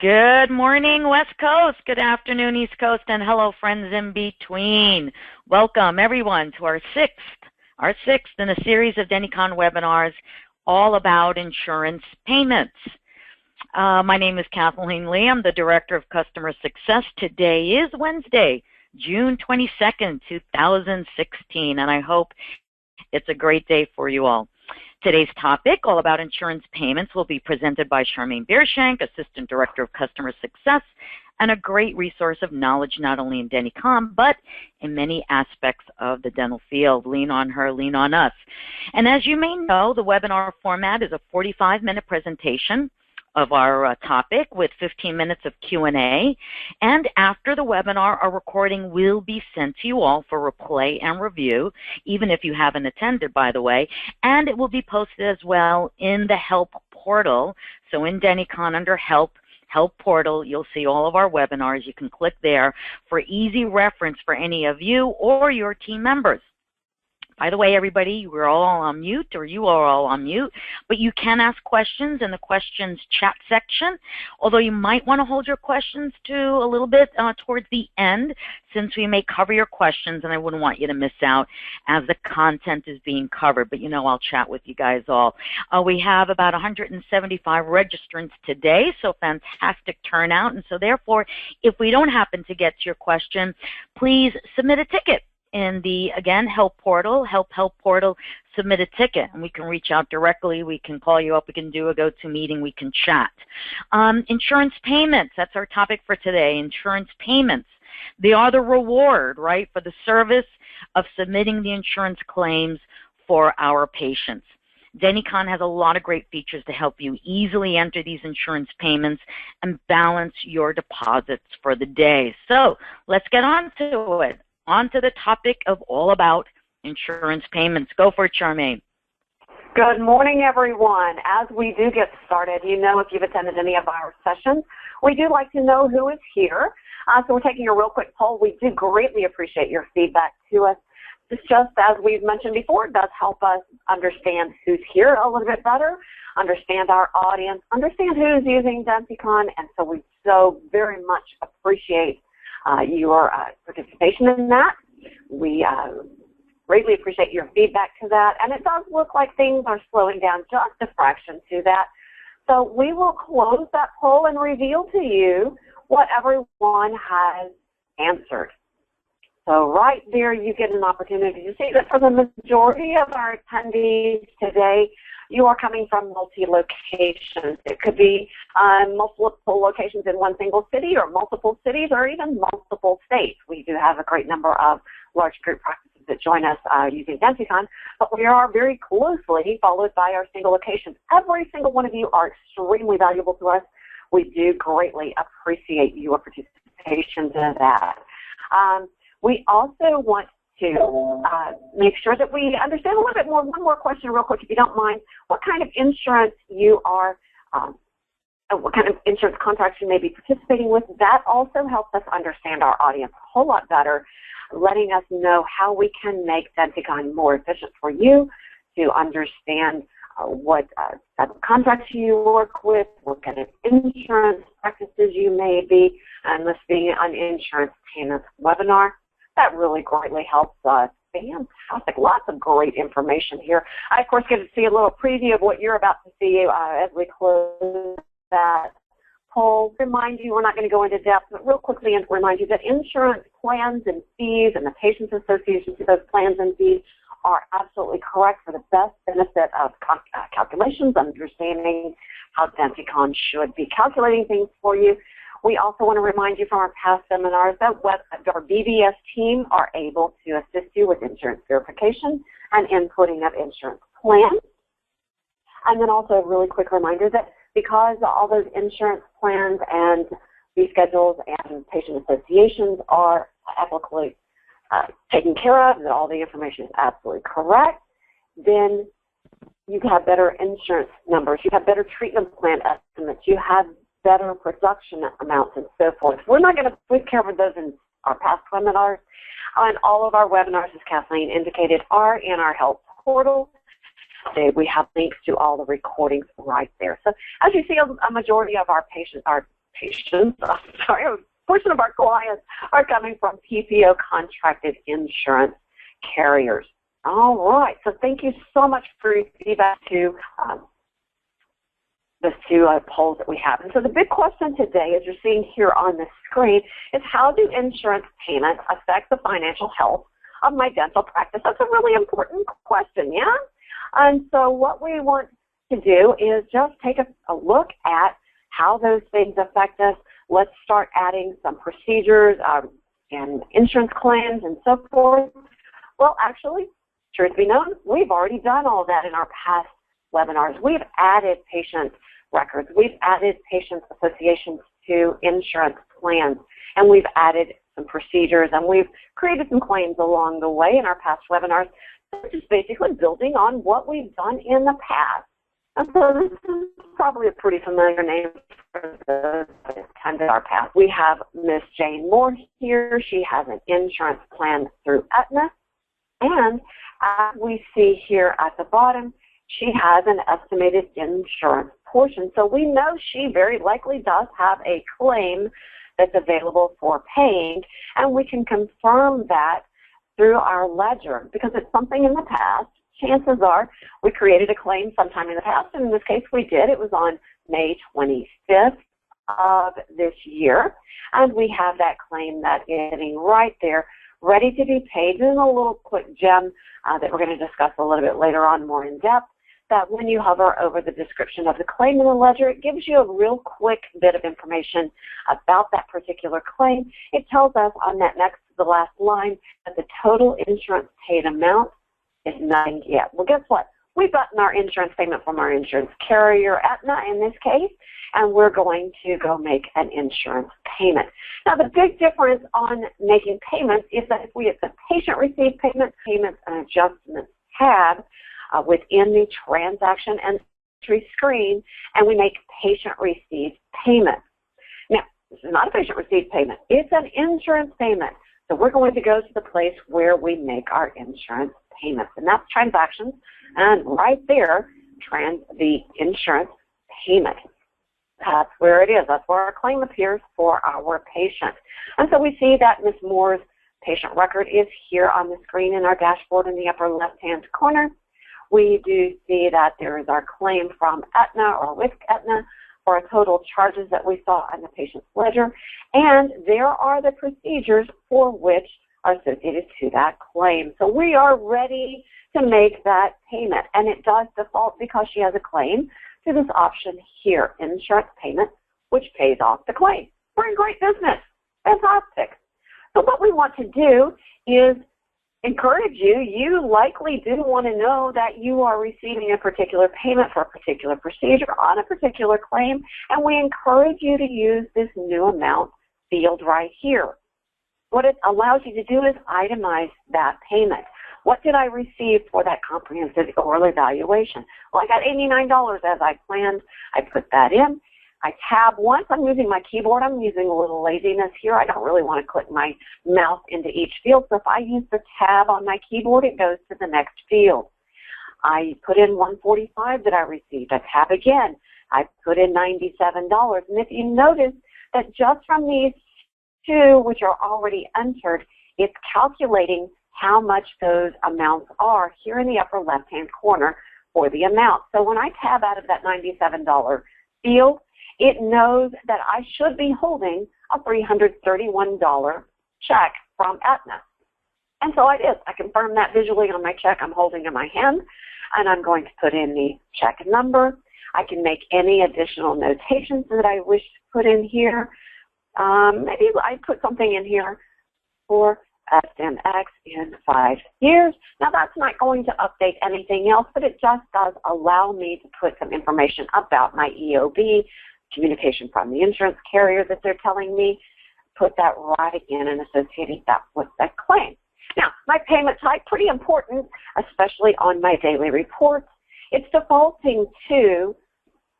Good morning, West Coast. Good afternoon, East Coast, and hello, friends in between. Welcome, everyone, to our sixth in a series of Denticon webinars all about insurance payments. My name is Kathleen Lee. I'm the Director of Customer Success. Today is Wednesday, June 22nd, 2016, and I hope it's a great day for you all. Today's topic, all about insurance payments, will be presented by Charmaine Beershank, Assistant Director of Customer Success, and a great resource of knowledge not only in Denticon, but in many aspects of the dental field. Lean on her, lean on us. And as you may know, the webinar format is a 45-minute presentation of our topic with 15 minutes of Q&A. And after the webinar, a recording will be sent to you all for replay and review, even if you haven't attended, by the way. And it will be posted as well in the Help portal. So in Denticon under Help portal, you'll see all of our webinars. You can click there for easy reference for any of you or your team members. By the way, everybody, we're all on mute, or you are all on mute, but you can ask questions in the questions chat section, although you might want to hold your questions to a little bit towards the end, since we may cover your questions, and I wouldn't want you to miss out as the content is being covered, but you know I'll chat with you guys all. We have about 175 registrants today, so fantastic turnout, and so therefore, if we don't happen to get to your question, please submit a ticket. In the, again, Help portal, Help portal, submit a ticket, and we can reach out directly. We can call you up. We can do a go-to meeting. We can chat. Insurance payments, that's our topic for today, insurance payments. They are the reward, right, for the service of submitting the insurance claims for our patients. Denticon has a lot of great features to help you easily enter these insurance payments and balance your deposits for the day. So let's get on to it. On to the topic of all about insurance payments. Go for it, Charmaine. Good morning, everyone. As we do get started, you know, if you've attended any of our sessions, we do like to know who is here. So we're taking a real quick poll. We do greatly appreciate your feedback to us. Just as we've mentioned before, it does help us understand who's here a little bit better, understand our audience, understand who's using Denticon, and so we so very much appreciate your participation in that. We greatly appreciate your feedback to that, and it does look like things are slowing down just a fraction to that. So we will close that poll and reveal to you what everyone has answered. So right there you get an opportunity to see that for the majority of our attendees today, you are coming from multi-locations. It could be multiple locations in one single city, or multiple cities, or even multiple states. We do have a great number of large group practices that join us using Denticon, but we are very closely followed by our single locations. Every single one of you are extremely valuable to us. We do greatly appreciate your participation in that. We also want to make sure that we understand a little bit more. One more question real quick, if you don't mind. What kind of insurance you are, what kind of insurance contracts you may be participating with. That also helps us understand our audience a whole lot better, letting us know how we can make Denticon more efficient for you, to understand what type of contracts you work with, what kind of insurance practices you may be, and this being an insurance payments webinar. That really greatly helps us. Fantastic. Lots of great information here. I, of course, get to see a little preview of what you're about to see as we close that poll. Remind you, we're not going to go into depth, but real quickly and remind you that insurance plans and fees and the patient's association to those plans and fees are absolutely correct for the best benefit of calculations, understanding how Denticon should be calculating things for you. We also want to remind you from our past seminars that our BBS team are able to assist you with insurance verification and inputting of insurance plans. And then also a really quick reminder that because all those insurance plans and fee schedules and patient associations are applicably taken care of, that all the information is absolutely correct, then you have better insurance numbers, you have better treatment plan estimates, you have better production amounts, and so forth. We've covered those in our past webinars, and all of our webinars, as Kathleen indicated, are in our Help portal. We have links to all the recordings right there. So as you see, a majority of our patients, our patients, a portion of our clients are coming from PPO contracted insurance carriers. All right, so thank you so much for your feedback to the two polls that we have. And so the big question today, as you're seeing here on the screen, is how do insurance payments affect the financial health of my dental practice? That's a really important question, yeah? And so what we want to do is just take a look at how those things affect us. Let's start adding some procedures and insurance claims and so forth. Well, actually, truth be known, we've already done all that in our past webinars. We've added patient records. We've added patient associations to insurance plans, and we've added some procedures, and we've created some claims along the way in our past webinars. So it's just basically building on what we've done in the past. And so this is probably a pretty familiar name for those that attended our past. We have Miss Jane Moore here. She has an insurance plan through Aetna. And as we see here at the bottom, she has an estimated insurance portion. So we know she very likely does have a claim that's available for paying, and we can confirm that through our ledger because it's something in the past. Chances are we created a claim sometime in the past, and in this case we did. It was on May 25th of this year, and we have that claim that is sitting right there, ready to be paid. And a little quick gem that we're going to discuss a little bit later on more in depth, that when you hover over the description of the claim in the ledger, it gives you a real quick bit of information about that particular claim. It tells us on that next to the last line that the total insurance paid amount is nothing yet. Well, guess what? We've gotten our insurance payment from our insurance carrier, Aetna in this case, and we're going to go make an insurance payment. Now, the big difference on making payments is that if we at the patient receive payments and adjustments tab within the transaction entry screen, and we make patient received payment. Now, this is not a patient received payment. It's an insurance payment. So we're going to go to the place where we make our insurance payments, and that's transactions, and right there, the insurance payment. That's where it is. That's where our claim appears for our patient. And so we see that Ms. Moore's patient record is here on the screen in our dashboard in the upper left-hand corner. We do see that there is our claim from Aetna or with Aetna for our total charges that we saw on the patient's ledger, and there are the procedures for which are associated to that claim. So we are ready to make that payment, and it does default because she has a claim to this option here, insurance payment, which pays off the claim. We're in great business. Fantastic. So what we want to do is encourage you. You likely do want to know that you are receiving a particular payment for a particular procedure on a particular claim, and we encourage you to use this new amount field right here. What it allows you to do is itemize that payment. What did I receive for that comprehensive oral evaluation? Well, I got $89 as I planned. I put that in. I tab once. I'm using my keyboard. I'm using a little laziness here. I don't really want to click my mouse into each field. So if I use the tab on my keyboard, it goes to the next field. I put in $145 that I received. I tab again. I put in $97. And if you notice that just from these two, which are already entered, it's calculating how much those amounts are here in the upper left-hand corner for the amount. So when I tab out of that $97 field, it knows that I should be holding a $331 check from Aetna. And so I did. I confirmed that visually on my check I'm holding in my hand, and I'm going to put in the check number. I can make any additional notations that I wish to put in here. Maybe I put something in here for SMX in 5 years. Now that's not going to update anything else, but it just does allow me to put some information about my EOB, communication from the insurance carrier that they're telling me, put that right in and associating that with that claim. Now, my payment type, pretty important, especially on my daily reports. It's defaulting to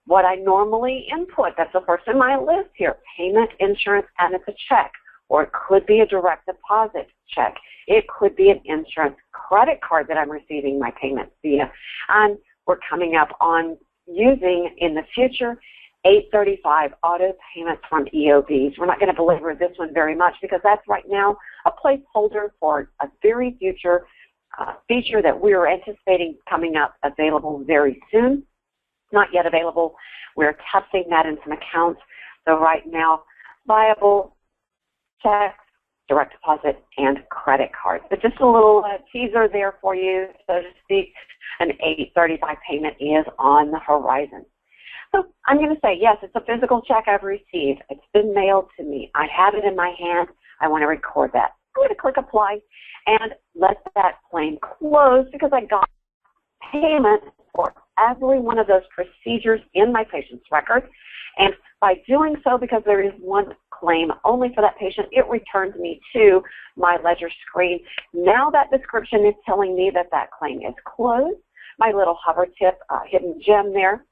what I normally input. That's the first in my list here, payment, insurance, and it's a check. Or it could be a direct deposit check. It could be an insurance credit card that I'm receiving my payments via. And we're coming up on using in the future 835 auto payments from EOBs. We're not going to belabor this one very much because that's right now a placeholder for a very future feature that we are anticipating coming up available very soon. Not yet available. We're testing that in some accounts. So right now, viable checks, direct deposit, and credit cards. But just a little teaser there for you, so to speak. An 835 payment is on the horizon. So I'm going to say, yes, it's a physical check I've received. It's been mailed to me. I have it in my hand. I want to record that. I'm going to click apply and let that claim close because I got payment for every one of those procedures in my patient's record. And by doing so, because there is one claim only for that patient, it returns me to my ledger screen. Now that description is telling me that that claim is closed. My little hover tip, hidden gem there,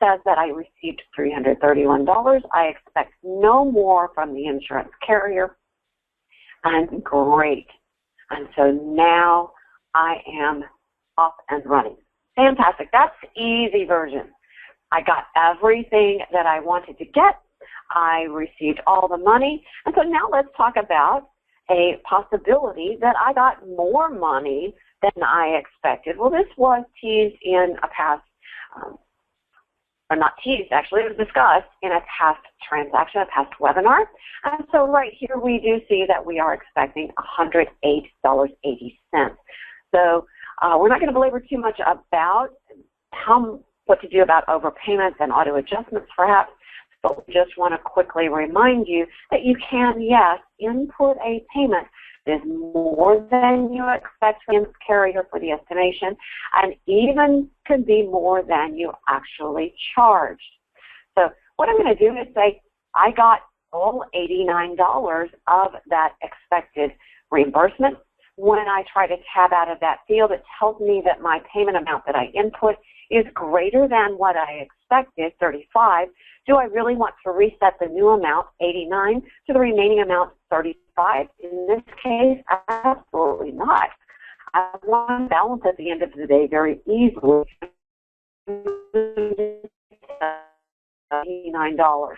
says that I received $331. I expect no more from the insurance carrier. And great. And so now I am off and running. Fantastic. That's the easy version. I got everything that I wanted to get. I received all the money. And so now let's talk about a possibility that I got more money than I expected. Well, this was teased in a past, or not teased, actually, it was discussed in a past transaction, a past webinar. And so right here we do see that we are expecting $108.80. So we're not going to belabor too much about what to do about overpayments and auto adjustments perhaps, but we just want to quickly remind you that you can, yes, input a payment that is more than you expect from the carrier for the estimation, and even could be more than you actually charged. So what I'm going to do is say, I got all $89 of that expected reimbursement. When I try to tab out of that field, it tells me that my payment amount that I input is greater than what I expected, 35. Do I really want to reset the new amount, 89, to the remaining amount, 35? In this case, absolutely not. I want to balance at the end of the day very easily. $89.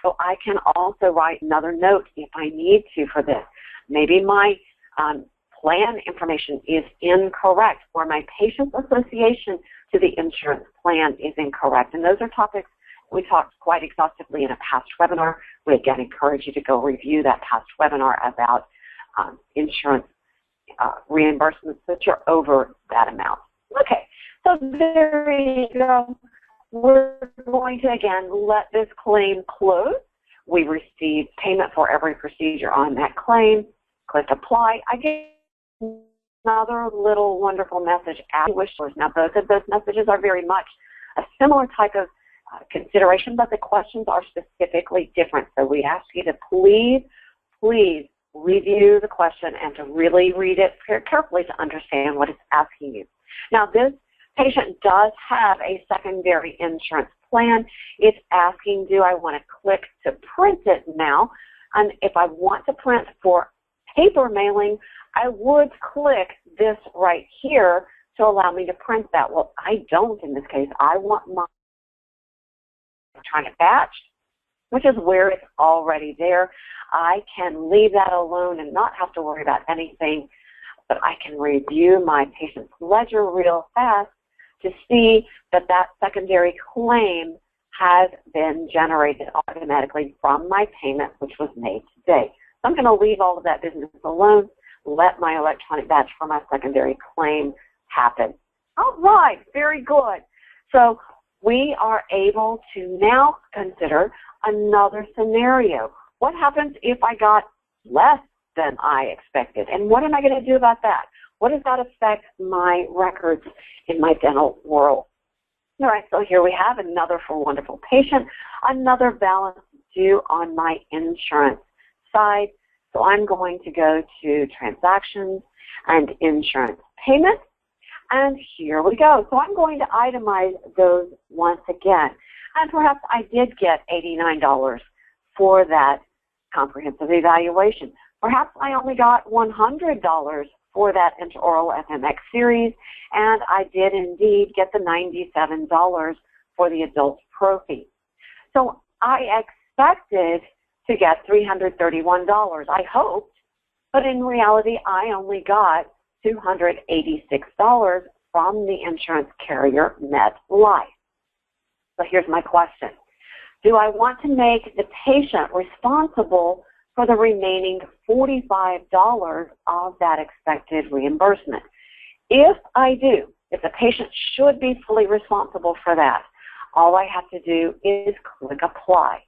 So I can also write another note if I need to for this. Maybe my plan information is incorrect, or my patient association to the insurance plan is incorrect. And those are topics we talked quite exhaustively in a past webinar. We again encourage you to go review that past webinar about insurance reimbursements that are over that amount. Okay, so there you go. We're going to, again, let this claim close. We received payment for every procedure on that claim. Click apply. I get another little wonderful message at wish list. Now, both of those messages are very much a similar type of consideration, but the questions are specifically different. So we ask you to please review the question and to really read it carefully to understand what it's asking you. Now, this patient does have a secondary insurance plan. It's asking, do I want to click to print it now? And if I want to print for paper mailing, I would click this right here to allow me to print that. Well, I don't in this case. I want my electronic batch, which is where it's already there. I can leave that alone and not have to worry about anything, but I can review my patient's ledger real fast to see that that secondary claim has been generated automatically from my payment, which was made today. So I'm going to leave all of that business alone, let my electronic batch for my secondary claim happen. All right, very good. So we are able to now consider another scenario. What happens if I got less than I expected? And what am I going to do about that? What does that affect my records in my dental world? All right, so here we have another for wonderful patient, another balance due on my insurance side. So I'm going to go to transactions and insurance payment. And here we go. So I'm going to itemize those once again. And perhaps I did get $89 for that comprehensive evaluation. Perhaps I only got $100 for that intraoral FMX series, and I did indeed get the $97 for the adult prophy. So I expected to get $331. I hoped, but in reality, I only got $286 from the insurance carrier MetLife. So here's my question. Do I want to make the patient responsible for the remaining $45 of that expected reimbursement? If I do, if the patient should be fully responsible for that, all I have to do is click apply.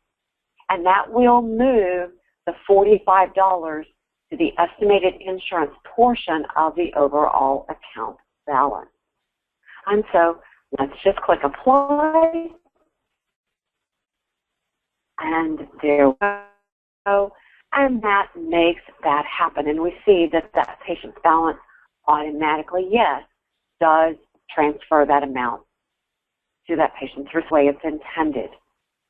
And that will move the $45 to the estimated insurance portion of the overall account balance. And so let's just click apply. And there we go. And that makes that happen. And we see that that patient's balance automatically, yes, does transfer that amount to that patient's the way it's intended.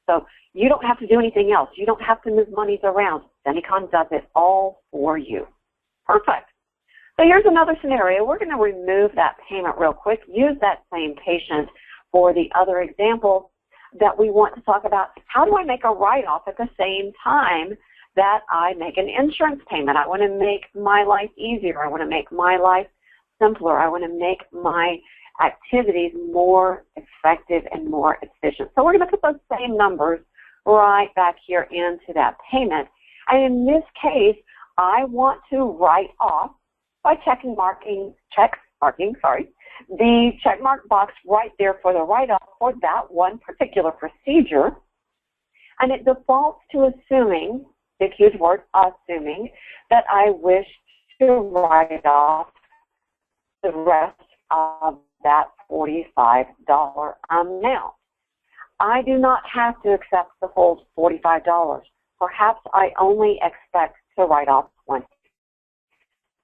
So you don't have to do anything else. You don't have to move monies around. Denticon does it all for you. Perfect. So here's another scenario. We're going to remove that payment real quick. Use that same patient for the other example that we want to talk about. How do I make a write-off at the same time that I make an insurance payment? I want to make my life easier. I want to make my life simpler. I want to make my activities more effective and more efficient. So we're going to put those same numbers right back here into that payment. And in this case, I want to write off by check marking the check mark box right there for the write-off for that one particular procedure. And it defaults to assuming, big huge word, assuming, that I wish to write off the rest of that $45 amount. I do not have to accept the full $45. Perhaps I only expect to write off 25.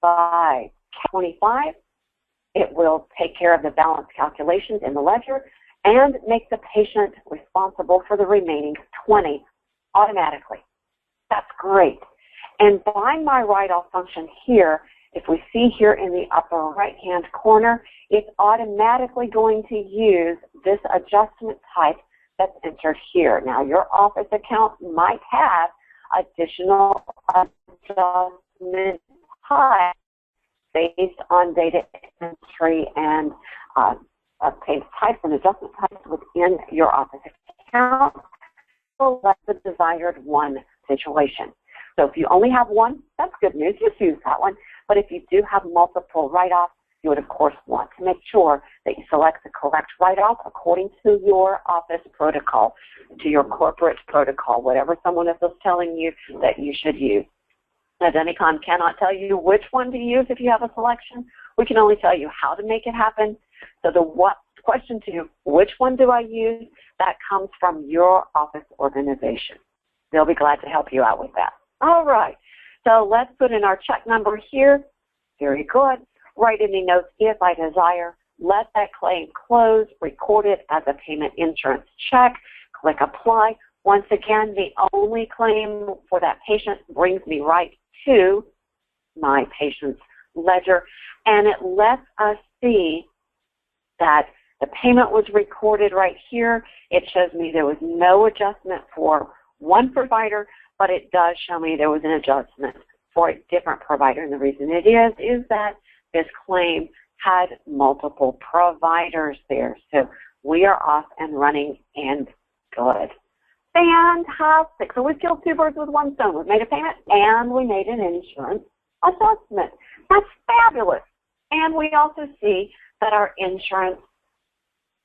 By 25, it will take care of the balance calculations in the ledger and make the patient responsible for the remaining 20 automatically. That's great. And by my write-off function here, if we see here in the upper right-hand corner, it's automatically going to use this adjustment type that's entered here. Now, your office account might have additional adjustment types based on data entry and payment types and adjustment types within your office account. Select the desired one situation. So if you only have one, that's good news. Just use that one. But if you do have multiple write-offs, you would, of course, want to make sure that you select the correct write-off according to your office protocol, to your corporate protocol, whatever someone else is telling you that you should use. Now, Denticon cannot tell you which one to use if you have a selection. We can only tell you how to make it happen. So the question to which one do I use, that comes from your office organization. They'll be glad to help you out with that. All right. So let's put in our check number here. Very good. Write any notes if I desire. Let that claim close. Record it as a payment insurance check. Click apply. Once again, the only claim for that patient brings me right to my patient's ledger, and it lets us see that the payment was recorded right here. It shows me there was no adjustment for one provider, but it does show me there was an adjustment for a different provider. And the reason it is that this claim had multiple providers there. So we are off and running and good. Fantastic. So we've killed two birds with one stone. We've made a payment and we made an insurance adjustment. That's fabulous. And we also see that our insurance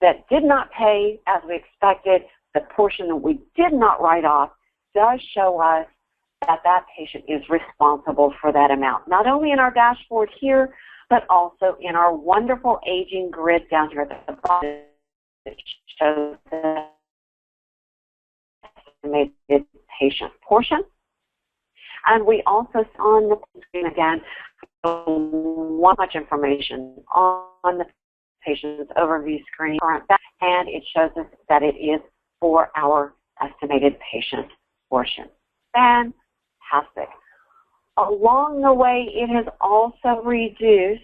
that did not pay as we expected, the portion that we did not write off, does show us that that patient is responsible for that amount, not only in our dashboard here, but also in our wonderful aging grid down here at the bottom that shows the estimated patient portion. And we also saw on the screen again much information on the patient's overview screen, and it shows us that it is for our estimated patient portion. Fantastic. Along the way, it has also reduced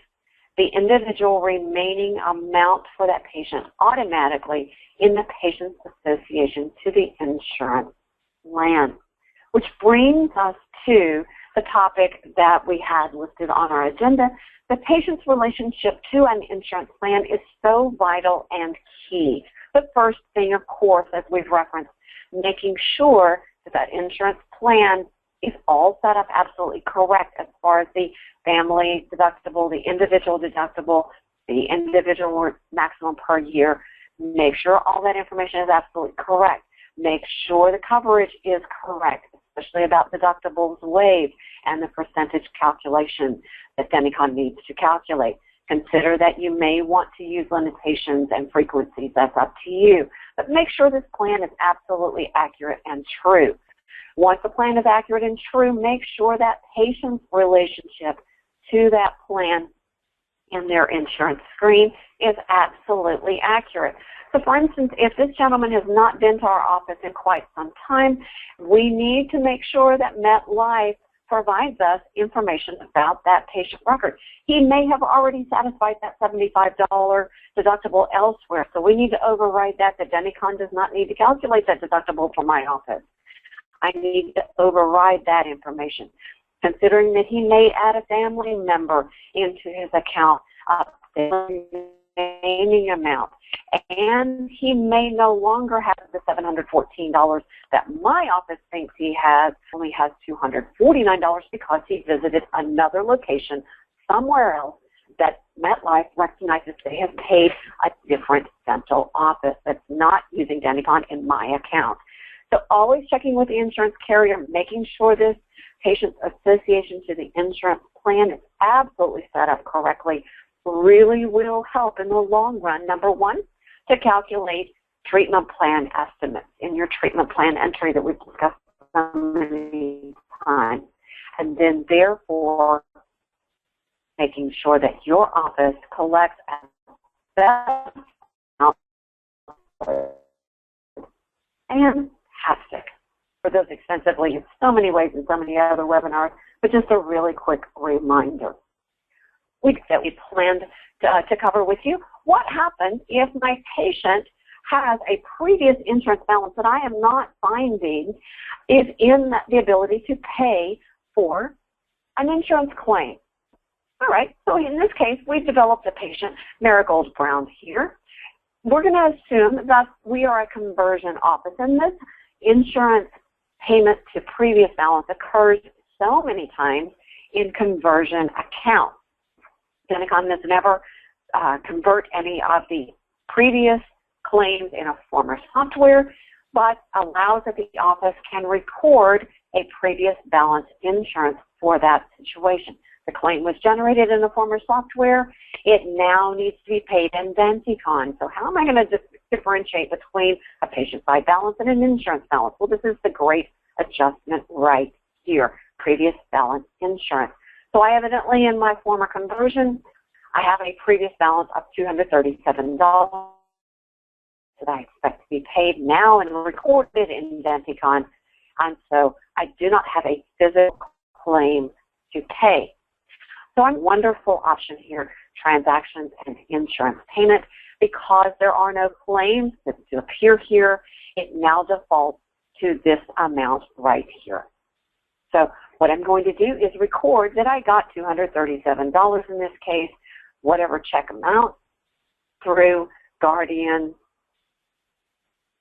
the individual remaining amount for that patient automatically in the patient's association to the insurance plan. Which brings us to the topic that we had listed on our agenda. The patient's relationship to an insurance plan is so vital and key. The first thing, of course, as we've referenced, making sure that that insurance plan is all set up absolutely correct as far as the family deductible, the individual deductible, the individual maximum per year. Make sure all that information is absolutely correct. Make sure the coverage is correct, especially about deductibles waived and the percentage calculation that Denticon needs to calculate. Consider that you may want to use limitations and frequencies. That's up to you. But make sure this plan is absolutely accurate and true. Once the plan is accurate and true, make sure that patient's relationship to that plan in their insurance screen is absolutely accurate. So, for instance, if this gentleman has not been to our office in quite some time, we need to make sure that MetLife provides us information about that patient record. He may have already satisfied that $75 deductible elsewhere, so we need to override that. The Denticon does not need to calculate that deductible for my office. I need to override that information. Considering that he may add a family member into his account, the remaining amount, and he may no longer have the $714 that my office thinks he has, only has $249 because he visited another location somewhere else that MetLife recognizes they have paid a different dental office that's not using Denticon in my account. So always checking with the insurance carrier, making sure this patient's association to the insurance plan is absolutely set up correctly really will help in the long run. Number one, to calculate treatment plan estimates in your treatment plan entry that we've discussed so many times. And then therefore, making sure that your office collects as best fantastic for those extensively in so many ways in so many other webinars, but just a really quick reminder that we planned to cover with you. What happens if my patient has a previous insurance balance that I am not finding is in the ability to pay for an insurance claim? All right, so in this case, we've developed a patient, Marigold Brown here. We're going to assume that we are a conversion office, and this insurance payment to previous balance occurs so many times in conversion accounts. Denticon does never convert any of the previous claims in a former software, but allows that the office can record a previous balance insurance for that situation. The claim was generated in the former software. It now needs to be paid in Denticon. So how am I going to differentiate between a patient-side balance and an insurance balance? Well, this is the great adjustment right here, previous balance insurance. So I evidently, in my former conversion, I have a previous balance of $237 that I expect to be paid now and recorded in Denticon. And so I do not have a physical claim to pay. So a wonderful option here, transactions and insurance payment. Because there are no claims that appear here, it now defaults to this amount right here. So what I'm going to do is record that I got $237 in this case, whatever check amount, through Guardian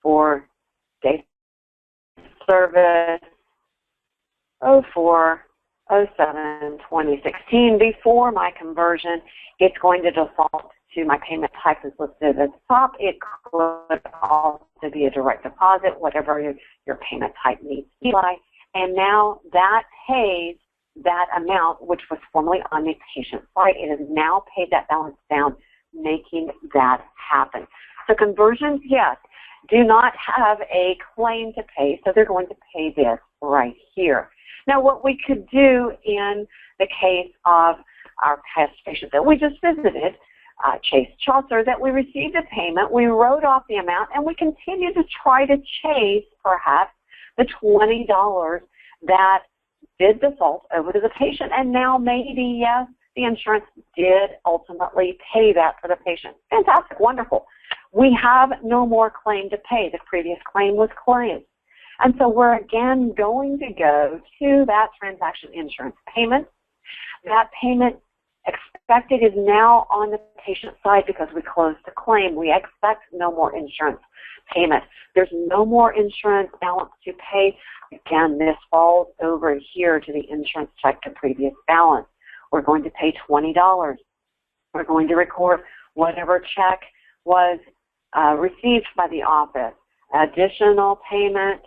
for date service 04/07/2016. Before my conversion, it's going to default to my payment type is listed at the top. It could also be a direct deposit, whatever your payment type needs to be like. And now that pays that amount, which was formerly on the patient side. It has now paid that balance down, making that happen. So conversions, yes, do not have a claim to pay, so they're going to pay this right here. Now, what we could do in the case of our past patient that we just visited, Chase Chaucer, that we received a payment, we wrote off the amount, and we continued to try to chase, perhaps, the $20 that did default over to the patient, and now maybe, yes, the insurance did ultimately pay that for the patient. Fantastic, wonderful. We have no more claim to pay. The previous claim was claimed. And so we're again going to go to that transaction insurance payment. That payment expected is now on the patient side because we closed the claim. We expect no more insurance payment. There's no more insurance balance to pay. Again, this falls over here to the insurance check to previous balance. We're going to pay $20. We're going to record whatever check was received by the office, additional payment,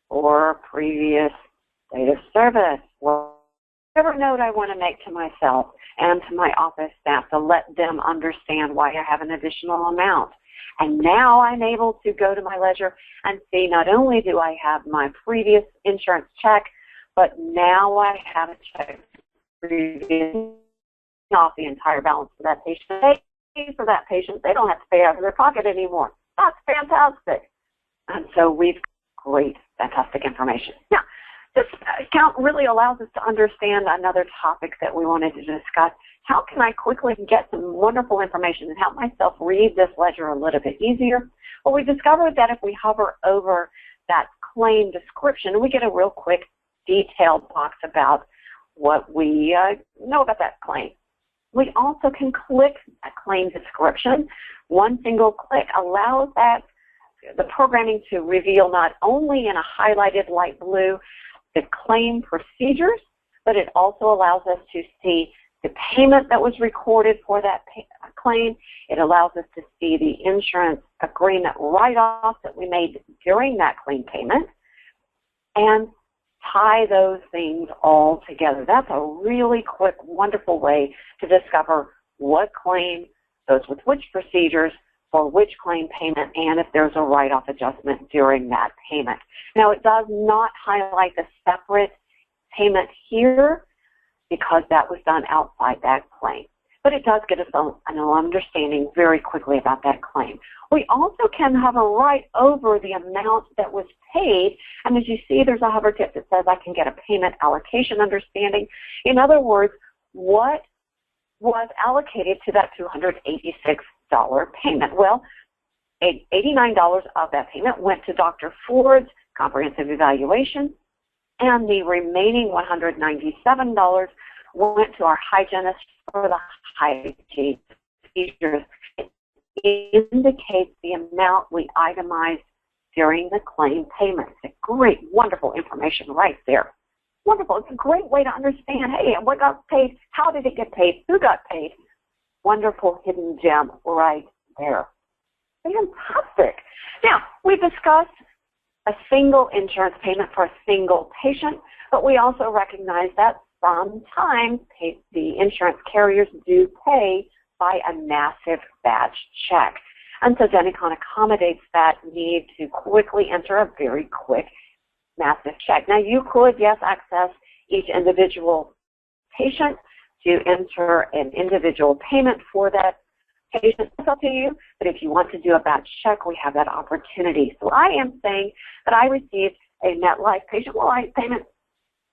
or previous date of service. Whatever note I want to make to myself and to my office staff to let them understand why I have an additional amount. And now I'm able to go to my ledger and see not only do I have my previous insurance check, but now I have a check previous off the entire balance for that patient. They pay for that patient. They don't have to pay out of their pocket anymore. That's fantastic. And so we've got great, fantastic information. Now, this account really allows us to understand another topic that we wanted to discuss. How can I quickly get some wonderful information and help myself read this ledger a little bit easier? Well, we discovered that if we hover over that claim description, we get a real quick detailed box about what we know about that claim. We also can click that claim description. One single click allows the programming to reveal not only in a highlighted light blue the claim procedures, but it also allows us to see the payment that was recorded for that claim. It allows us to see the insurance agreement write-off that we made during that claim payment and tie those things all together. That's a really quick, wonderful way to discover what claim goes with which procedures for which claim payment and if there's a write-off adjustment during that payment. Now, it does not highlight the separate payment here because that was done outside that claim. But it does get us an understanding very quickly about that claim. We also can hover right over the amount that was paid, and as you see, there's a hover tip that says I can get a payment allocation understanding. In other words, what was allocated to that $286 payment? Well, $89 of that payment went to Dr. Ford's comprehensive evaluation, and the remaining $197 went to our hygienist for the hygiene procedures. It indicates the amount we itemized during the claim payment. It's a great, wonderful information right there. Wonderful. It's a great way to understand, hey, what got paid, how did it get paid, who got paid. Wonderful hidden gem right there. Fantastic. Now, we discussed a single insurance payment for a single patient, but we also recognize that sometimes the insurance carriers do pay by a massive batch check. And so Denticon accommodates that need to quickly enter a very quick massive check. Now, you could, yes, access each individual patient to enter an individual payment for that patient. It's up to you, but if you want to do a batch check, we have that opportunity. So I am saying that I received a MetLife patient payment.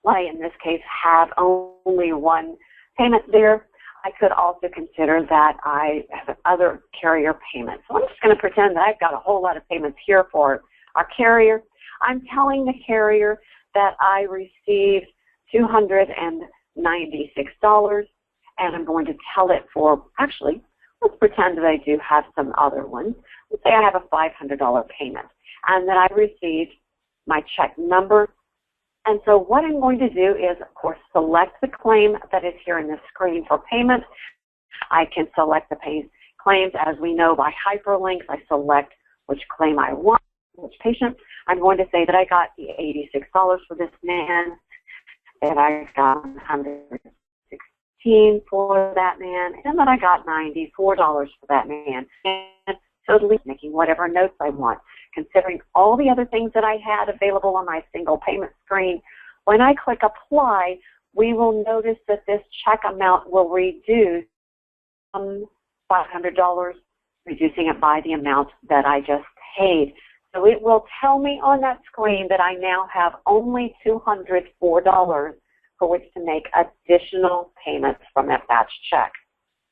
I, in this case, have only one payment there. I could also consider that I have other carrier payments. So I'm just going to pretend that I've got a whole lot of payments here for our carrier. I'm telling the carrier that I received $296, and I'm going to tell it for, actually, let's pretend that I do have some other ones. Let's say I have a $500 payment, and that I received my check number. And so what I'm going to do is, of course, select the claim that is here in the screen for payment. I can select the claims. As we know by hyperlinks, I select which claim I want, which patient. I'm going to say that I got the $86 for this man, that I got $116 for that man, and that I got $94 for that man. And totally making whatever notes I want. Considering all the other things that I had available on my single payment screen, when I click apply, we will notice that this check amount will reduce from $500, reducing it by the amount that I just paid. So it will tell me on that screen that I now have only $204 for which to make additional payments from that batch check.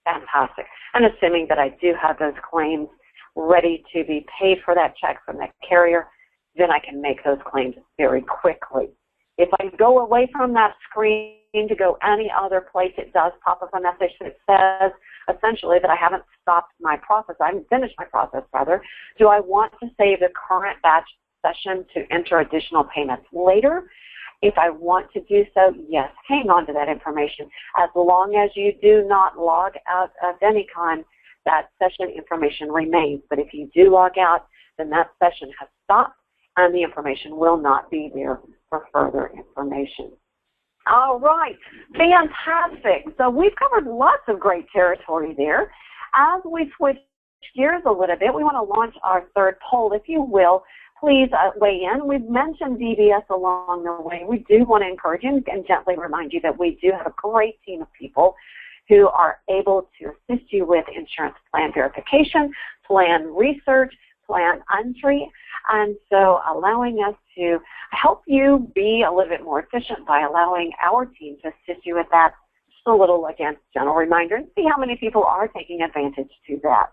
Fantastic. And assuming that I do have those claims ready to be paid for that check from that carrier, then I can make those claims very quickly. If I go away from that screen to go any other place, it does pop up a message that says essentially that I haven't stopped my process. I haven't finished my process, rather. Do I want to save the current batch session to enter additional payments later? If I want to do so, yes, hang on to that information. As long as you do not log out of Denticon, that session information remains. But if you do log out, then that session has stopped and the information will not be there for further information. All right, fantastic. So we've covered lots of great territory there. As we switch gears a little bit, we want to launch our third poll. If you will, please weigh in. We've mentioned DBS along the way. We do want to encourage you and gently remind you that we do have a great team of people who are able to assist you with insurance plan verification, plan research, plan entry, and so allowing us to help you be a little bit more efficient by allowing our team to assist you with that. Just a little, again, gentle reminder, and see how many people are taking advantage to that.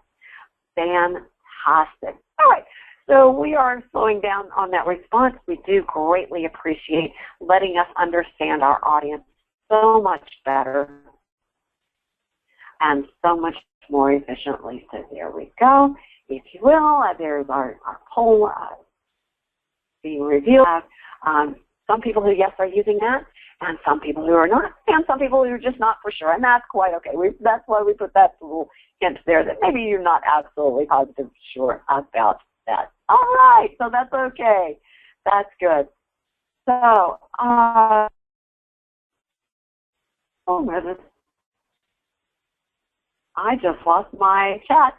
Fantastic. All right, so we are slowing down on that response. We do greatly appreciate letting us understand our audience so much better and so much more efficiently. So there we go. If you will, there's our poll being reviewed. Some people who, yes, are using that, and some people who are not, and some people who are just not for sure, and that's quite okay. That's why we put that little hint there that maybe you're not absolutely positive sure about that. All right, so that's okay. That's good. So, oh, I just lost my chat.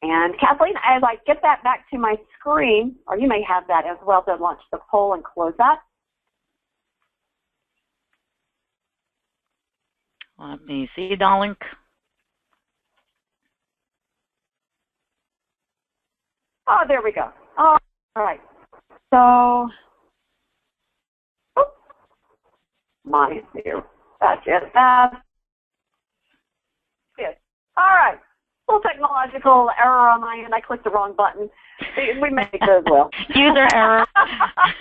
And Kathleen, as I get that back to my screen, or you may have that as well to launch the poll and close that. Let me see, darling. Oh, there we go. All right. So, mine here. That's it. That's it. All right. Little technological error on my end. I clicked the wrong button. We make it as well. User error.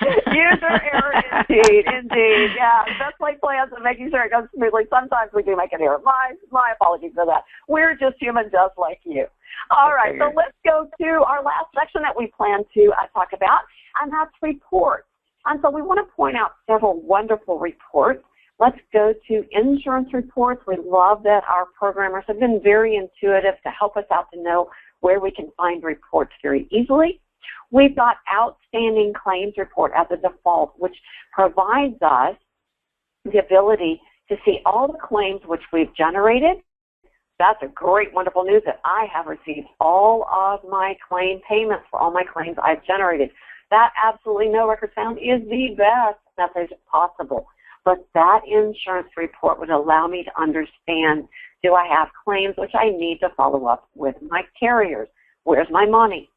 User error, indeed. Yeah, best laid plans and making sure it goes smoothly. Sometimes we do make an error. My apologies for that. We're just human, just like you. All right, so let's go to our last section that we plan to talk about, and that's reports. And so we want to point out several wonderful reports. Let's go to insurance reports. We love that our programmers have been very intuitive to help us out to know where we can find reports very easily. We've got outstanding claims report as a default, which provides us the ability to see all the claims which we've generated. That's a great, wonderful news that I have received all of my claim payments for all my claims I've generated. That absolutely no records found is the best message possible. But that insurance report would allow me to understand, do I have claims which I need to follow up with my carriers? Where's my money?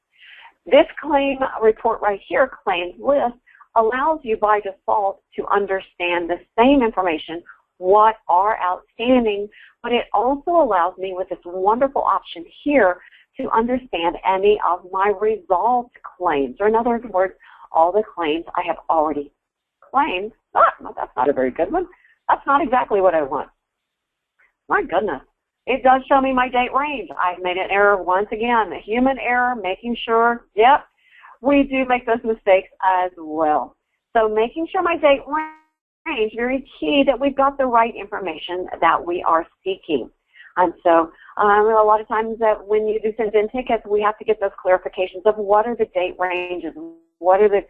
This claim report right here, claims list, allows you by default to understand the same information, what are outstanding, but it also allows me with this wonderful option here to understand any of my resolved claims, or in other words, all the claims I have already claimed. That's not a very good one. That's not exactly what I want. My goodness. It does show me my date range. I've made an error once again, a human error, making sure, yep, we do make those mistakes as well. So making sure my date range, very key that we've got the right information that we are seeking. And so a lot of times that when you do send in tickets, we have to get those clarifications of what are the date ranges, what are the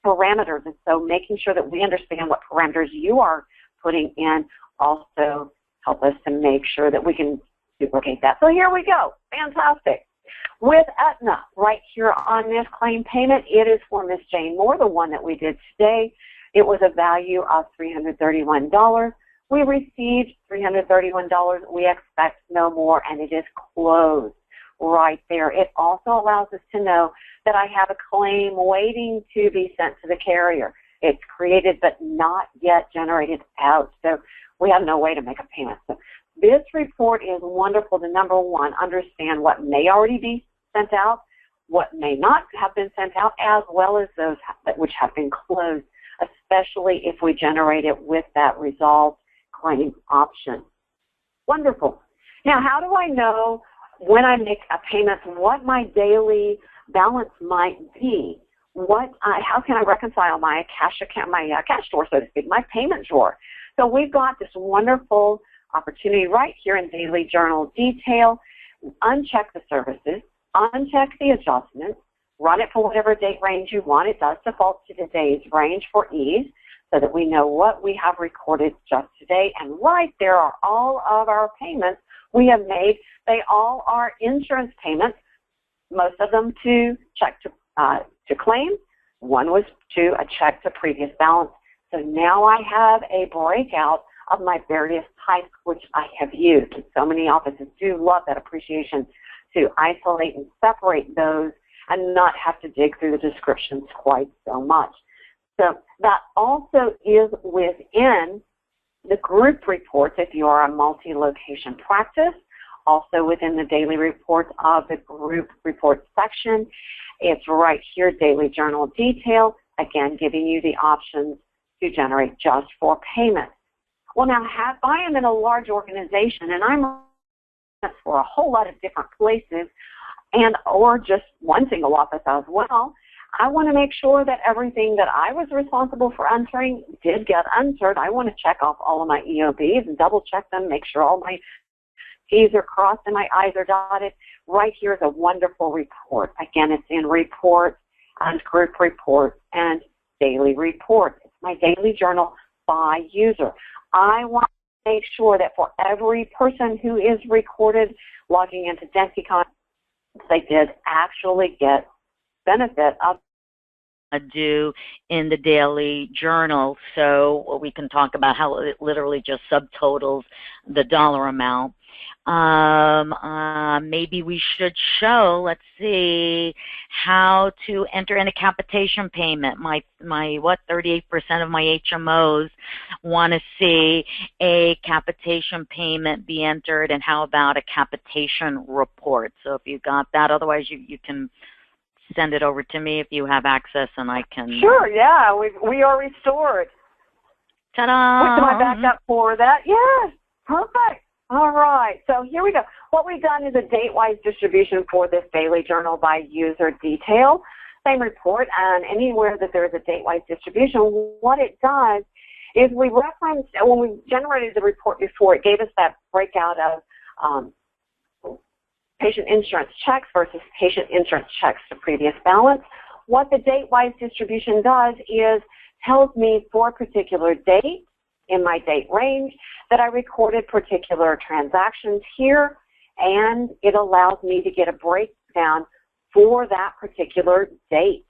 parameters, and so making sure that we understand what parameters you are putting in also help us to make sure that we can duplicate that. So here we go. Fantastic. With Aetna, right here on this claim payment, it is for Miss Jane Moore, the one that we did today. It was a value of $331. We received $331. We expect no more, and it is closed right there. It also allows us to know that I have a claim waiting to be sent to the carrier. It's created but not yet generated out. So we have no way to make a payment. So this report is wonderful to, number one, understand what may already be sent out, what may not have been sent out, as well as those which have been closed, especially if we generate it with that resolved claim option. Wonderful. Now, how do I know when I make a payment what my daily balance might be? How can I reconcile my cash account, my cash drawer, so to speak, my payment drawer? So we've got this wonderful opportunity right here in Daily Journal Detail. Uncheck the services, uncheck the adjustments, run it for whatever date range you want. It does default to today's range for ease so that we know what we have recorded just today. And right there are all of our payments we have made. They all are insurance payments, most of them to check to claim. One was to a check to previous balance. So now I have a breakout of my various types which I have used. And so many offices do love that appreciation to isolate and separate those and not have to dig through the descriptions quite so much. So that also is within the group reports if you are a multi-location practice, also within the daily reports of the group reports section. It's right here, Daily Journal Detail, again, giving you the options to generate just for payment. Well, now, if I am in a large organization and I'm for a whole lot of different places or just one single office as well, I want to make sure that everything that I was responsible for entering did get entered. I want to check off all of my EOBs and double check them, make sure all my T's are crossed and my I's are dotted. Right here is a wonderful report. Again, it's in reports and group reports and daily reports. It's my daily journal by user. I want to make sure that for every person who is recorded logging into Denticon, they did actually get benefit of do in the daily journal, so we can talk about how it literally just subtotals the dollar amount. Maybe we should show, let's see, how to enter in a capitation payment. My 38% of my HMOs want to see a capitation payment be entered, and how about a capitation report? So if you got that, otherwise you can send it over to me if you have access, and I can. Sure, yeah, we are restored. Ta-da! What's my backup for that? Yes, perfect. All right, so here we go. What we've done is a date-wise distribution for this daily journal by user detail. Same report, and anywhere that there's a date-wise distribution, what it does is we referenced, when we generated the report before, it gave us that breakout of patient insurance checks versus patient insurance checks to previous balance. What the date-wise distribution does is tells me for a particular date in my date range that I recorded particular transactions here, and it allows me to get a breakdown for that particular date.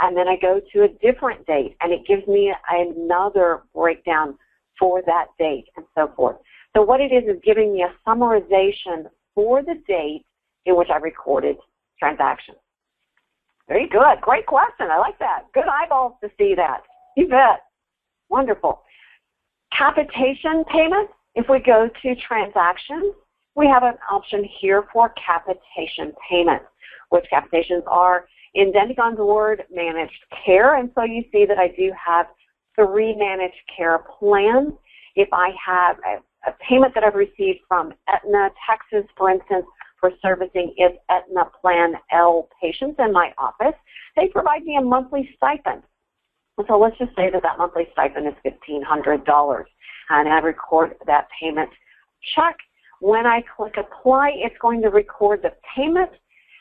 And then I go to a different date, and it gives me another breakdown for that date, and so forth. So what it is giving me a summarization for the date in which I recorded transactions. Very good. Great question. I like that. Good eyeballs to see that. You bet. Wonderful. Capitation payment. If we go to transactions, we have an option here for capitation payments, which capitations are, in Denticon's word, managed care. And so you see that I do have 3 managed care plans. If I have a payment that I've received from Aetna, Texas, for instance, for servicing its Aetna Plan L patients in my office, they provide me a monthly stipend. So let's just say that that monthly stipend is $1,500, and I record that payment check. When I click apply, it's going to record the payment,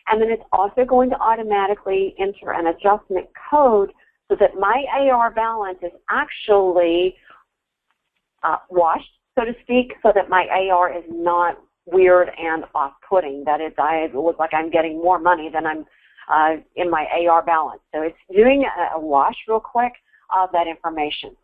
and then it's also going to automatically enter an adjustment code so that my AR balance is actually washed, so to speak, so that my AR is not weird and off-putting. That is, I look like I'm getting more money than I'm in my AR balance. So it's doing a wash real quick of that information.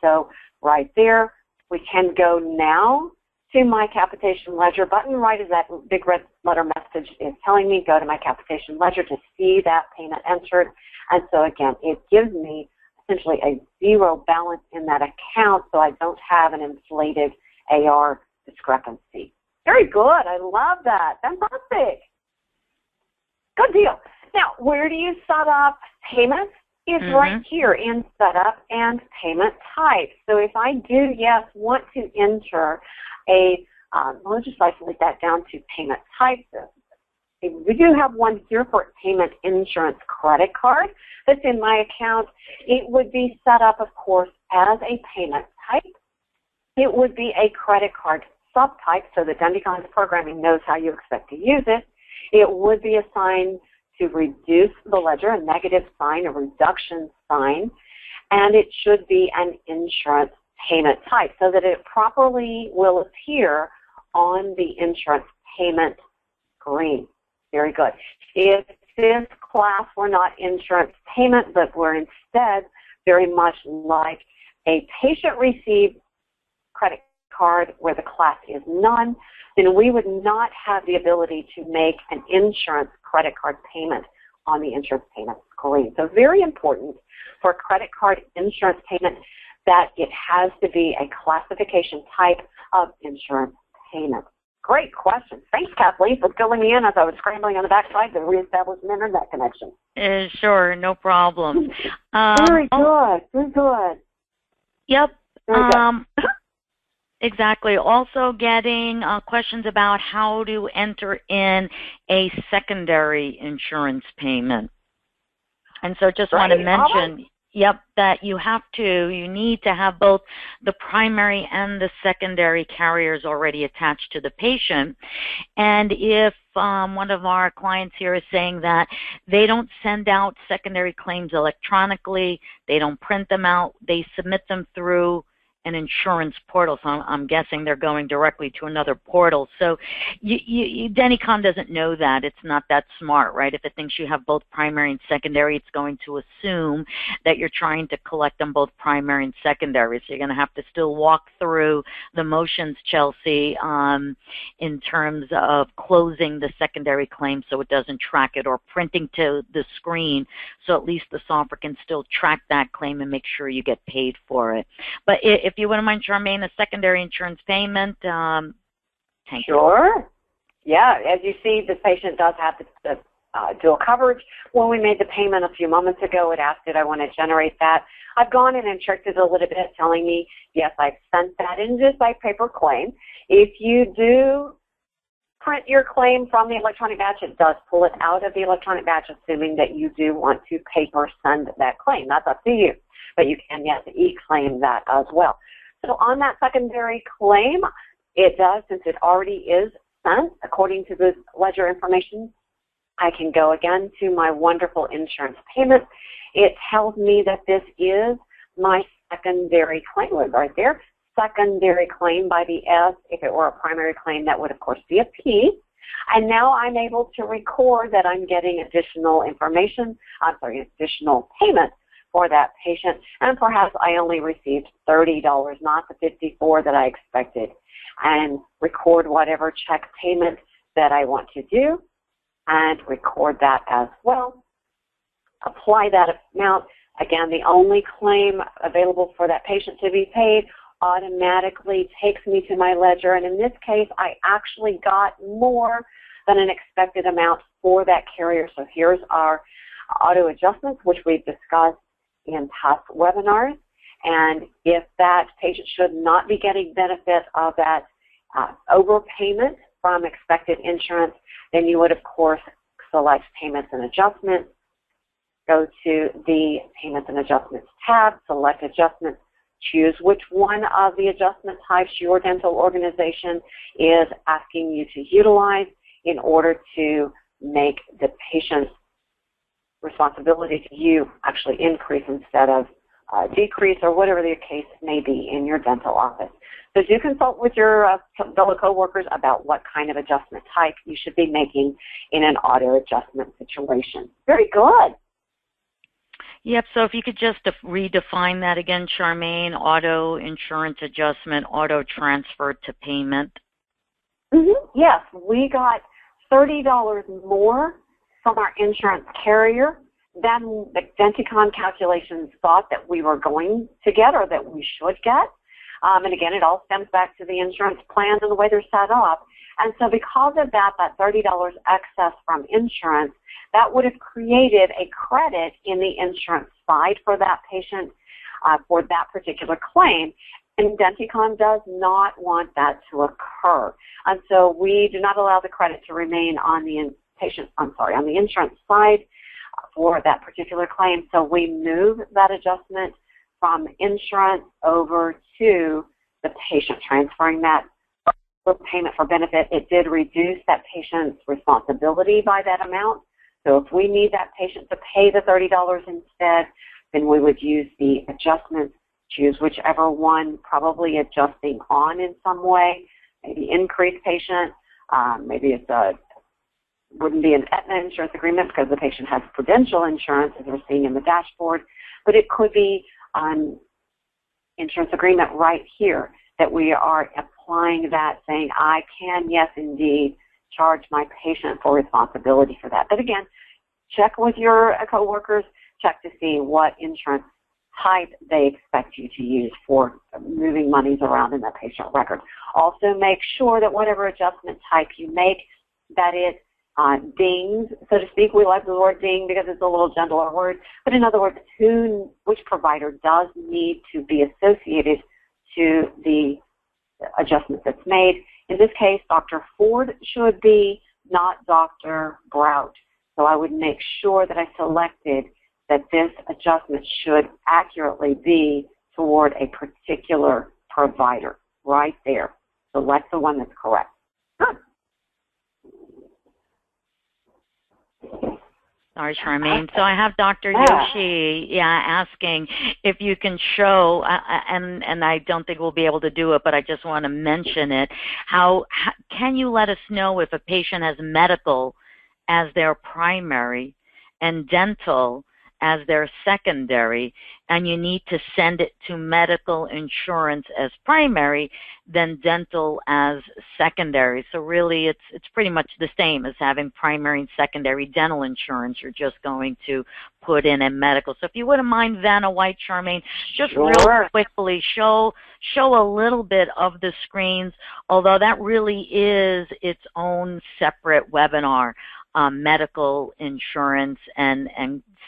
So right there, we can go now to my capitation ledger button, right as that big red letter message is telling me, go to my capitation ledger to see that payment entered. And so again, it gives me essentially a zero balance in that account so I don't have an inflated AR discrepancy. Very good. I love that. Fantastic. Good deal. Now, where do you set up payments? It's right here in Setup and Payment Type. So if I do, yes, want to enter a, let's just isolate that down to Payment Type. We do have one here for payment insurance credit card that's in my account. It would be set up, of course, as a payment type. It would be a credit card subtype, so the Denticon's programming knows how you expect to use it. It would be assigned to reduce the ledger, a negative sign, a reduction sign, and it should be an insurance payment type so that it properly will appear on the insurance payment screen. Very good. If this class were not insurance payment, but were instead very much like a patient received credit card where the class is none, then we would not have the ability to make an insurance credit card payment on the insurance payment screen. So very important for a credit card insurance payment that it has to be a classification type of insurance payment. Great question. Thanks, Kathleen, for filling me in as I was scrambling on the backside to reestablish an internet connection. Sure, no problem. Very good. Very good. Yep. Very good. Exactly. Also getting questions about how to enter in a secondary insurance payment. And so just want to mention, that you need to have both the primary and the secondary carriers already attached to the patient. And if one of our clients here is saying that they don't send out secondary claims electronically, they don't print them out, they submit them through an insurance portal, so I'm guessing they're going directly to another portal. So Denticon doesn't know that. It's not that smart, right? If it thinks you have both primary and secondary, it's going to assume that you're trying to collect them both primary and secondary. So you're going to have to still walk through the motions, Chelsea, in terms of closing the secondary claim so it doesn't track it, or printing to the screen so at least the software can still track that claim and make sure you get paid for it. But if you wouldn't mind, Charmaine, a secondary insurance payment, thank you. Sure. Yeah, as you see, the patient does have the dual coverage. When we made the payment a few moments ago, it asked, did I want to generate that? I've gone in and checked it a little bit, telling me, yes, I've sent that in just by paper claim. If you do print your claim from the electronic batch, it does pull it out of the electronic batch, assuming that you do want to paper send that claim. That's up to you. But you can, yes, e-claim that as well. So on that secondary claim, it does, since it already is sent, according to the ledger information, I can go again to my wonderful insurance payment. It tells me that this is my secondary claim, right there. Secondary claim by the S. If it were a primary claim, that would, of course, be a P. And now I'm able to record that I'm getting additional information, additional payment for that patient, and perhaps I only received $30, not the $54 that I expected, and record whatever check payment that I want to do, and record that as well. Apply that amount. Again, the only claim available for that patient to be paid automatically takes me to my ledger, and in this case, I actually got more than an expected amount for that carrier. So here's our auto adjustments, which we've discussed in past webinars, and if that patient should not be getting benefit of that overpayment from expected insurance, then you would, of course, select Payments and Adjustments, go to the Payments and Adjustments tab, select Adjustments, choose which one of the adjustment types your dental organization is asking you to utilize in order to make the patient's responsibility to you actually increase instead of decrease, or whatever the case may be in your dental office. So do consult with your fellow coworkers about what kind of adjustment type you should be making in an auto adjustment situation. Very good. Yep, so if you could just redefine that again, Charmaine, auto insurance adjustment, auto transfer to payment. Yes, we got $30 more from our insurance carrier than the Denticon calculations thought that we were going to get or that we should get. And again, it all stems back to the insurance plans and the way they're set up. And so because of that, that $30 excess from insurance, that would have created a credit in the insurance side for that patient for that particular claim. And Denticon does not want that to occur. And so we do not allow the credit to remain on the on the insurance side for that particular claim. So we move that adjustment from insurance over to the patient, transferring that payment for benefit. It did reduce that patient's responsibility by that amount. So if we need that patient to pay the $30 instead, then we would use the adjustments, choose whichever one, probably adjusting on in some way, maybe increase patient, maybe it's wouldn't be an Aetna insurance agreement because the patient has Prudential insurance, as we're seeing in the dashboard, but it could be an insurance agreement right here that we are applying that, saying I can, yes, indeed, charge my patient for responsibility for that. But again, check with your coworkers, check to see what insurance type they expect you to use for moving monies around in that patient record. Also make sure that whatever adjustment type you make, that it dings, so to speak. We like the word ding because it's a little gentler word, but in other words, which provider does need to be associated to the adjustment that's made. In this case, Dr. Ford should be, not Dr. Brout. So I would make sure that I selected that this adjustment should accurately be toward a particular provider right there. Select the one that's correct. Good. Sorry, Charmaine. So I have Dr. Yoshi asking if you can show, and I don't think we'll be able to do it, but I just want to mention it. How can you let us know if a patient has medical as their primary and dental as their secondary, and you need to send it to medical insurance as primary, then dental as secondary? So really it's pretty much the same as having primary and secondary dental insurance. You're just going to put in a medical. So if you wouldn't mind, Vanna White, Charmaine, just Sure. real quickly show a little bit of the screens, although that really is its own separate webinar, medical insurance and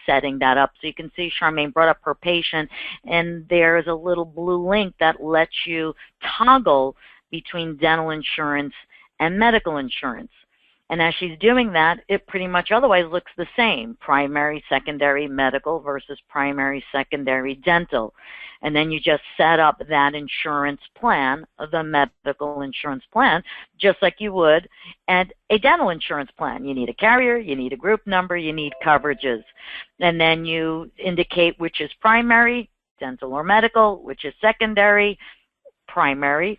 setting that up. So you can see Charmaine brought up her patient, and there's a little blue link that lets you toggle between dental insurance and medical insurance. And as she's doing that, it pretty much otherwise looks the same: primary, secondary, medical versus primary, secondary, dental. And then you just set up that insurance plan, the medical insurance plan, just like you would at a dental insurance plan. You need a carrier, you need a group number, you need coverages. And then you indicate which is primary, dental or medical, which is secondary, primary,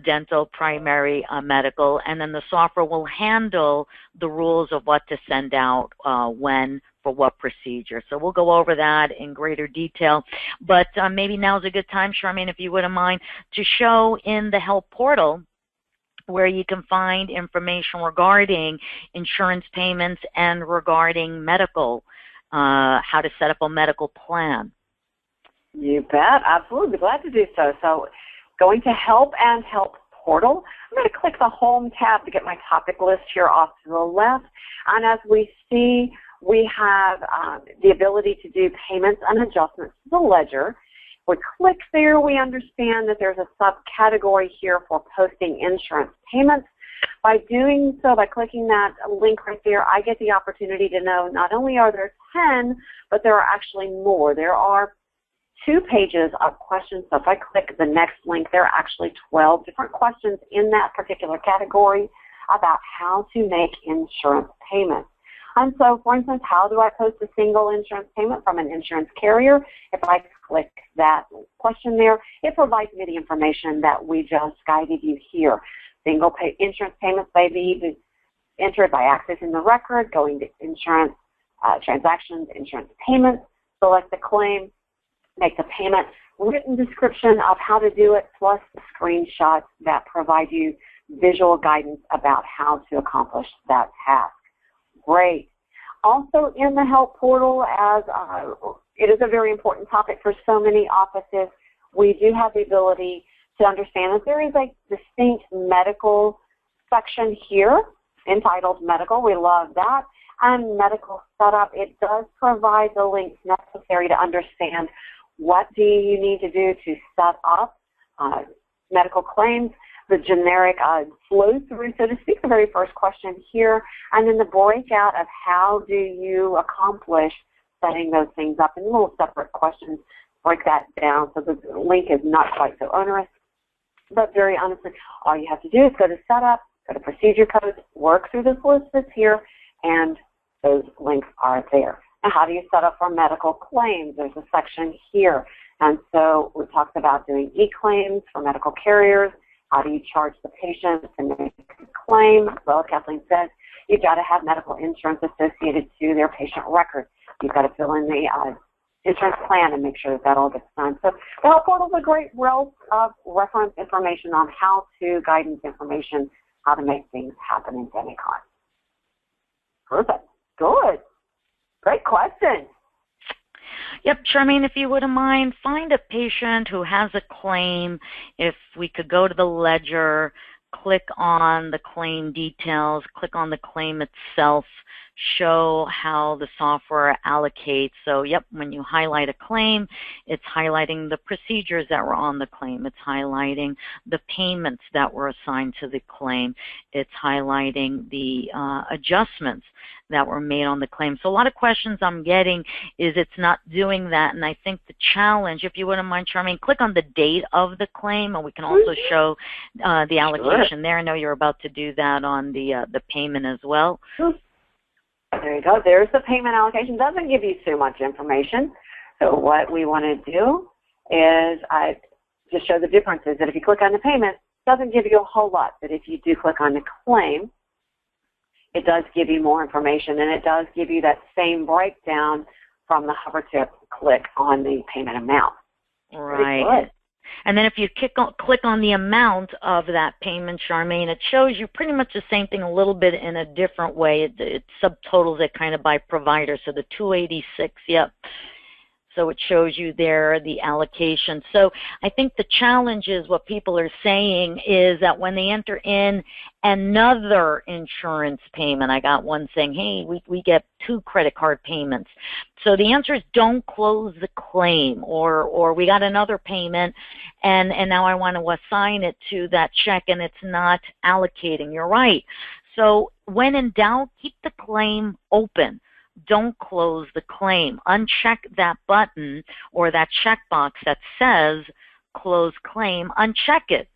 dental, primary, medical, and then the software will handle the rules of what to send out when, for what procedure. So we'll go over that in greater detail, but maybe now's a good time, Charmaine, if you wouldn't mind, to show in the help portal where you can find information regarding insurance payments and regarding medical, how to set up a medical plan. You bet. Absolutely. Glad to do so. So going to Help and Help Portal, I'm going to click the Home tab to get my topic list here off to the left. And as we see, we have the ability to do payments and adjustments to the ledger. We click there, we understand that there's a subcategory here for posting insurance payments. By doing so, by clicking that link right there, I get the opportunity to know not only are there 10, but there are actually more. There are 2 pages of questions. So if I click the next link, there are actually 12 different questions in that particular category about how to make insurance payments. And so, for instance, how do I post a single insurance payment from an insurance carrier? If I click that question there, it provides me the information that we just guided you here. Single insurance payments may be entered by accessing the record, going to insurance transactions, insurance payments, select the claim, make the payment, written description of how to do it, plus the screenshots that provide you visual guidance about how to accomplish that task. Great. Also in the help portal, as it is a very important topic for so many offices, we do have the ability to understand that there is a distinct medical section here entitled Medical. We love that. And Medical Setup, it does provide the links necessary to understand what do you need to do to set up medical claims, the generic flow through, so to speak, the very first question here, and then the breakout of how do you accomplish setting those things up in little separate questions. Break that down so the link is not quite so onerous. But very honestly, all you have to do is go to Setup, go to Procedure Codes, work through this list that's here, and those links are there. Now, how do you set up for medical claims? There's a section here. And so we talked about doing e-claims for medical carriers. How do you charge the patient to make a claim? Well, Kathleen says you've got to have medical insurance associated to their patient record. You've got to fill in the insurance plan and make sure that all gets done. So the help portal is a great wealth of reference information on how to, guidance information, how to make things happen in Denticon. Perfect. Good. Great question. Yep, Charmaine, if you wouldn't mind, find a patient who has a claim. If we could go to the ledger, click on the claim details, click on the claim itself, show how the software allocates. So, yep, when you highlight a claim, it's highlighting the procedures that were on the claim. It's highlighting the payments that were assigned to the claim. It's highlighting the adjustments that were made on the claim. So a lot of questions I'm getting is it's not doing that, and I think the challenge, if you wouldn't mind, Charmaine, click on the date of the claim, and we can also show the allocation there. I know you're about to do that on the payment as well. There you go. There's the payment allocation. Doesn't give you too much information. So what we want to do is just show the differences. That if you click on the payment, it doesn't give you a whole lot. But if you do click on the claim, it does give you more information, and it does give you that same breakdown from the hover tip click on the payment amount. Right. And then if you click on the amount of that payment, Charmaine, it shows you pretty much the same thing a little bit in a different way. It subtotals it kind of by provider. So the 286, yep. So it shows you there the allocation. So I think the challenge is what people are saying is that when they enter in another insurance payment, I got one saying, hey, we get 2 credit card payments. So the answer is don't close the claim, or we got another payment and now I want to assign it to that check and it's not allocating. You're right. So when in doubt, keep the claim open. Don't close the claim. Uncheck that button or that checkbox that says close claim. Uncheck it.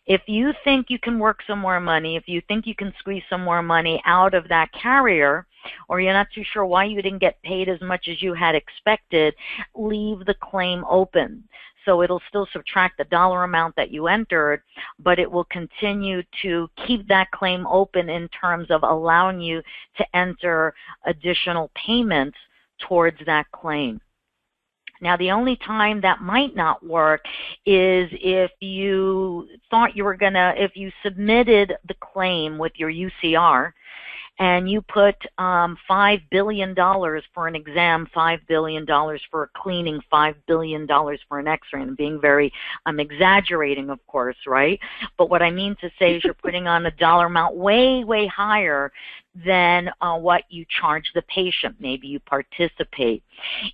If you think you can work some more money, if you think you can squeeze some more money out of that carrier, or you're not too sure why you didn't get paid as much as you had expected, leave the claim open. So it'll still subtract the dollar amount that you entered, but it will continue to keep that claim open in terms of allowing you to enter additional payments towards that claim. Now, the only time that might not work is if you thought you were if you submitted the claim with your UCR and you put $5 billion for an exam, $5 billion for a cleaning, $5 billion for an x-ray, and I'm exaggerating, of course, right? But what I mean to say is you're putting on a dollar amount way, way higher than what you charge the patient. Maybe you participate.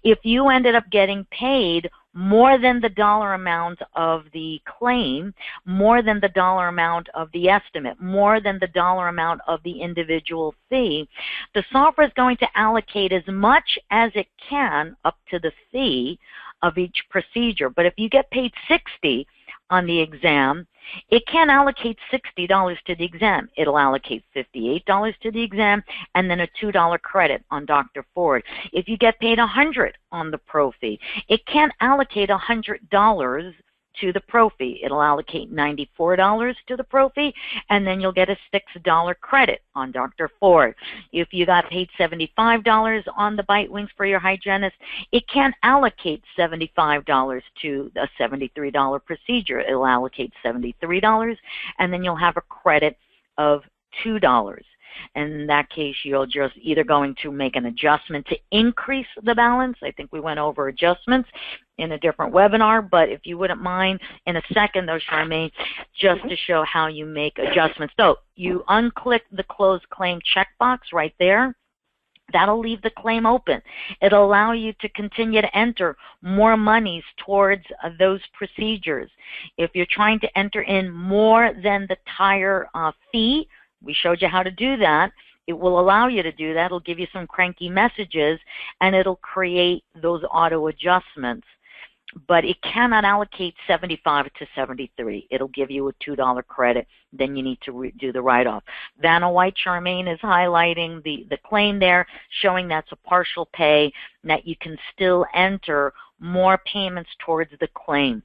If you ended up getting paid more than the dollar amount of the claim, more than the dollar amount of the estimate, more than the dollar amount of the individual fee, the software is going to allocate as much as it can up to the fee of each procedure. But if you get paid $60 on the exam, it can't allocate $60 to the exam. It'll allocate $58 to the exam and then a $2 credit on Dr. Ford. If you get paid $100 on the pro fee, it can't allocate $100 to the pro fee. It'll allocate $94 to the pro fee, and then you'll get a $6 credit on Dr. Ford. If you got paid $75 on the bite wings for your hygienist, it can't allocate $75 to a $73 procedure. It'll allocate $73, and then you'll have a credit of $2. In that case, you're just either going to make an adjustment to increase the balance. I think we went over adjustments in a different webinar, but if you wouldn't mind in a second though, Charmaine, just to show how you make adjustments. So you unclick the close claim checkbox right there. That'll leave the claim open. It'll allow you to continue to enter more monies towards those procedures. If you're trying to enter in more than the tire fee, we showed you how to do that. It will allow you to do that. It'll give you some cranky messages, and it'll create those auto adjustments. But it cannot allocate 75 to 73. It'll give you a $2 credit. Then you need to do the write-off. Vanna White Charmaine is highlighting the claim there, showing that's a partial pay, and that you can still enter more payments towards the claim.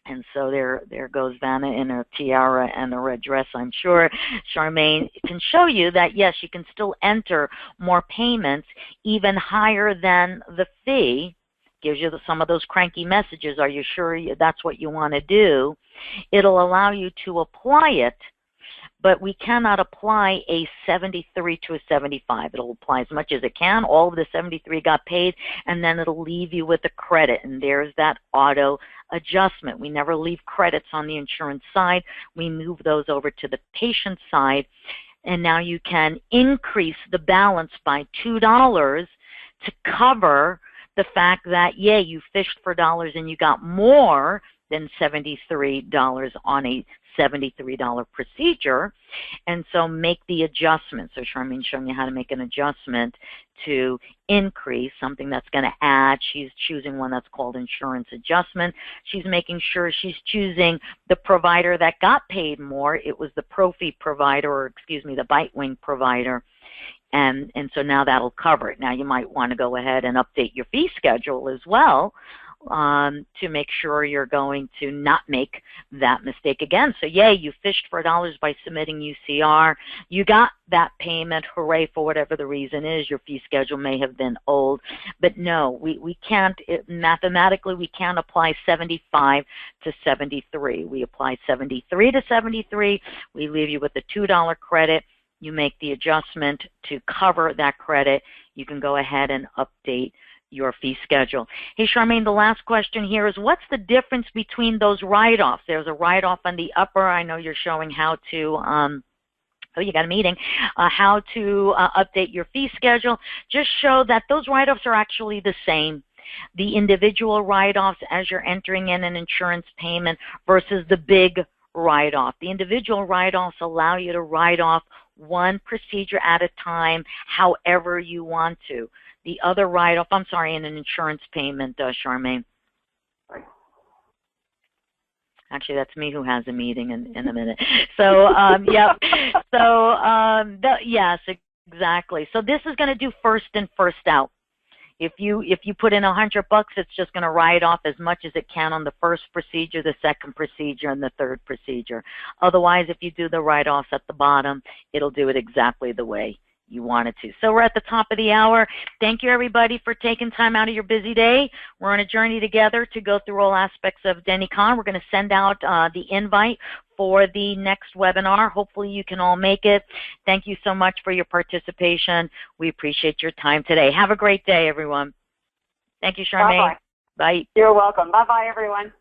And so there goes Vanna in her tiara and a red dress, I'm sure. Charmaine can show you that, yes, you can still enter more payments, even higher than the fee. Gives you some of those cranky messages. Are you sure that's what you want to do? It'll allow you to apply it, but we cannot apply a 73 to a 75. It'll apply as much as it can. All of the 73 got paid, and then it'll leave you with a credit, and there's that auto adjustment. We never leave credits on the insurance side. We move those over to the patient side, and now you can increase the balance by $2 to cover the fact that, yeah, you fished for dollars and you got more than $73 on a $73 procedure, and so make the adjustment. So Charmaine's showing you how to make an adjustment to increase something that's going to add. She's choosing one that's called insurance adjustment. She's making sure she's choosing the provider that got paid more. It was the Profi provider, or excuse me, the Bite Wing provider. And so now that'll cover it. Now you might want to go ahead and update your fee schedule as well to make sure you're going to not make that mistake again. So yay, you fished for dollars by submitting UCR. You got that payment, hooray, for whatever the reason is. Your fee schedule may have been old. But no, we can't, mathematically we can't apply 75 to 73. We apply 73 to 73. We leave you with a $2 credit. You make the adjustment to cover that credit. You can go ahead and update your fee schedule. Hey, Charmaine, the last question here is, what's the difference between those write-offs? There's a write-off on the upper. I know you're showing how to, oh, you got a meeting, how to update your fee schedule. Just show that those write-offs are actually the same. The individual write-offs as you're entering in an insurance payment versus the big write-off. The individual write-offs allow you to write off one procedure at a time, however you want to. The other write-off, I'm sorry, in an insurance payment, Charmaine. Actually, that's me who has a meeting in a minute. So, yep. So, yes, exactly. So this is going to do first in, first out. If you put in $100, it's just going to write off as much as it can on the first procedure, the second procedure, and the third procedure. Otherwise, if you do the write-offs at the bottom, it'll do it exactly the way you want it to. So we're at the top of the hour. Thank you, everybody, for taking time out of your busy day. We're on a journey together to go through all aspects of Denticon. We're going to send out the invite for the next webinar. Hopefully you can all make it. Thank you so much for your participation. We appreciate your time today. Have a great day, everyone. Thank you, Charmaine. Bye-bye. Bye. You're welcome. Bye-bye, everyone.